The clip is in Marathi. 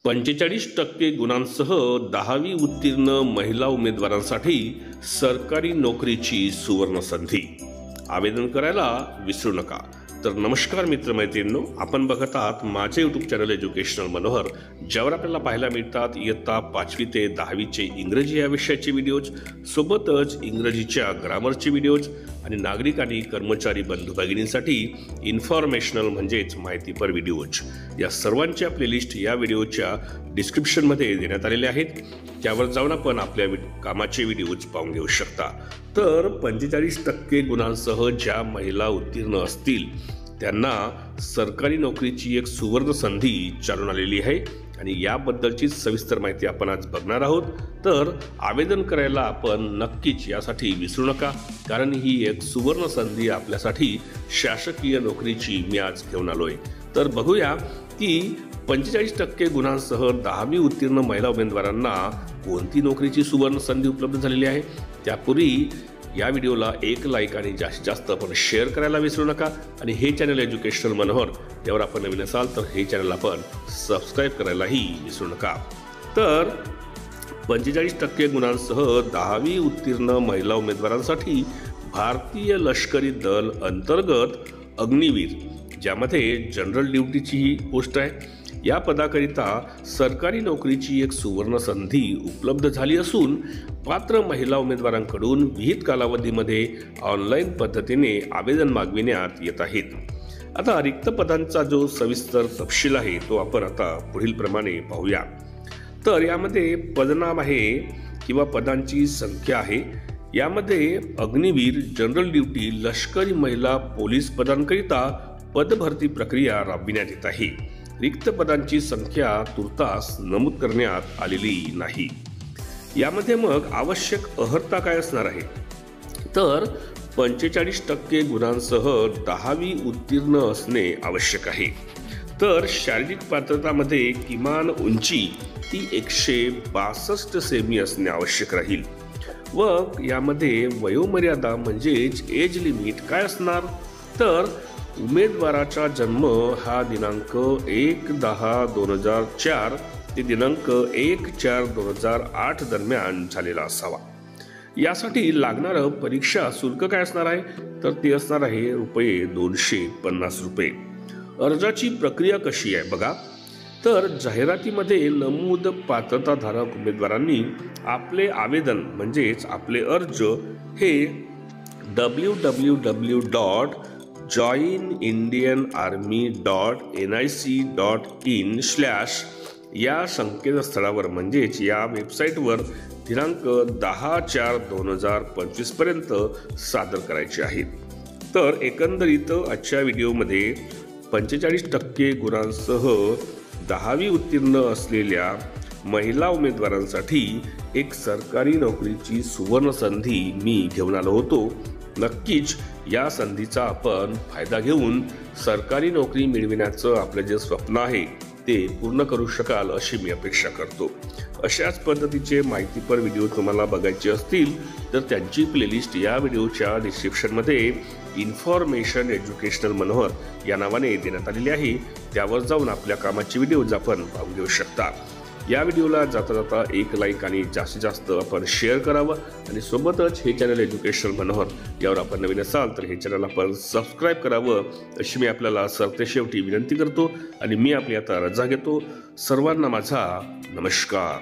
45% गुणांसह 10वी उत्तीर्ण महिला उमेदवारांसाठी सरकारी नोकरीची सुवर्ण संधी। आवेदन करायला विसरू नका। तर नमस्कार मित्रमैत्रिणींनो, आपण बघत आहात माझे यूट्यूब चॅनल एज्युकेशनल मनोहर, ज्यावर आपल्याला पाहायला मिळतात इयत्ता 5वी ते 10वीचे इंग्रजी या विषयाचे व्हिडिओज, सोबतच इंग्रजीच्या ग्रामरचे व्हिडिओज आणि नागरिक आणि कर्मचारी बंधू भगिनींसाठी इन्फॉर्मेशनल म्हणजेच माहितीपर व्हिडिओज। या सर्वांच्या प्लेलिस्ट या व्हिडिओच्या डिस्क्रिप्शनमध्ये देण्यात आलेले आहेत, त्यावर जाऊन आपण आपल्या कामाचे व्हिडिओज पाहून घेऊ शकता। तर 45% गुणांसह ज्या महिला उत्तीर्ण असतील त्यांना सरकारी नोकरीची एक सुवर्ण संधी चालून आलेली आहे आणि याबद्दलची सविस्तर माहिती आपण आज बघणार आहोत। तर आवेदन करायला आपण नक्कीच यासाठी विसरू नका, कारण ही एक सुवर्ण संधी आपल्यासाठी शासकीय नोकरीची मी आज घेऊन आलोय। तर बघूया की 45% गुणांसह 10वी उत्तीर्ण महिला उमेदवारांना कोणती नोकरीची सुवर्ण संधी उपलब्ध झालेली आहे। त्यापूर्वी या व्हिडिओला एक लाईक आणि जास्तीत जास्त आपण शेअर करायला विसरू नका आणि हे चॅनल एज्युकेशनल मनोहर यावर आपण नवीन असाल तर हे चॅनल आपण सबस्क्राईब करायलाही विसरू नका। तर 45% गुणांसह 10वी उत्तीर्ण महिला उमेदवारांसाठी भारतीय लष्करी दल अंतर्गत अग्निवीर, ज्यामध्ये जनरल ड्युटीची ही पोस्ट आहे, या पदाकरिता सरकारी नोकरीची एक सुवर्ण संधी उपलब्ध झाली असून पात्र महिला उमेदवारांकडून विहित कालावधीमध्ये ऑनलाईन पद्धतीने आवेदन मागविण्यात येत आहेत। आता रिक्त पदांचा जो सविस्तर तपशील आहे तो आपण आता पुढील प्रमाणे पाहूया। तर यामध्ये पदनाम आहे किंवा पदांची संख्या आहे। यामध्ये अग्निवीर, जनरल ड्युटी, लष्करी महिला पोलीस पदांकरिता पदभरती प्रक्रिया राबविण्यात येत आहे। रिक्त पदांची संख्या तुर्तास नमूद करण्यात आलेली नाही। यामध्ये मग आवश्यक अर्हता काय असणार आहे, तर 45% गुणांसह 10वी उत्तीर्ण असणे आवश्यक आहे। तर शारीरिक पात्रतामध्ये किमान उंची ती 162 सेमी असणे आवश्यक राहील व यामध्ये वयोमर्यादा म्हणजेच एज लिमिट काय असणार, तर उमेदवाराचा जन्म हा दिनांक 1/10/2004 ते दिनांक 1/4/2008 दरम्यान झालेला असावा। यासाठी लागणारं परीक्षा शुल्क काय असणार आहे, तर ते असणार आहे ₹250। अर्जाची प्रक्रिया कशी आहे बघा, तर जाहिरातीमध्ये नमूद पात्रताधारक उमेदवारांनी आपले आवेदन म्हणजेच आपले अर्ज हे www.joinindianarmy.nic.in/ या संकेतस्थळावर म्हणजेच या वेबसाईटवर दिनांक 10/4/2025 पर्यंत सादर करायचे आहेत। तर एकंदरीत आजच्या व्हिडिओमध्ये 45% गुणांसह 10वी उत्तीर्ण असलेल्या महिला उमेदवारांसाठी एक सरकारी नोकरीची सुवर्ण संधी मी घेऊन आलो होतो। नक्कीच या संधीचा आपण फायदा घेऊन सरकारी नोकरी मिळविण्याचं आपलं जे स्वप्न आहे ते पूर्ण करू शकाल अशी मी अपेक्षा करतो। अशाच पद्धतीचे माहितीपर व्हिडिओ तुम्हाला बघायचे असतील तर त्यांची प्लेलिस्ट या व्हिडिओच्या डिस्क्रिप्शनमध्ये इन्फॉर्मेशन एज्युकेशनल मनोहर या नावाने देण्यात आलेली आहे, त्यावर जाऊन आपल्या कामाचे व्हिडिओज आपण पाहून घेऊ शकता। या व्हिडिओला जाता जाता एक लाईक आणि जास्तीत जास्त आपण शेअर करावं आणि सोबतच हे चॅनल एज्युकेशनल मनोहर यावर आपण नवीन असाल तर हे चॅनल आपण सबस्क्राईब करावं अशी मी आपल्याला सरतेशेवटी विनंती करतो आणि मी आपली आता रजा घेतो। सर्वांना माझा नमस्कार।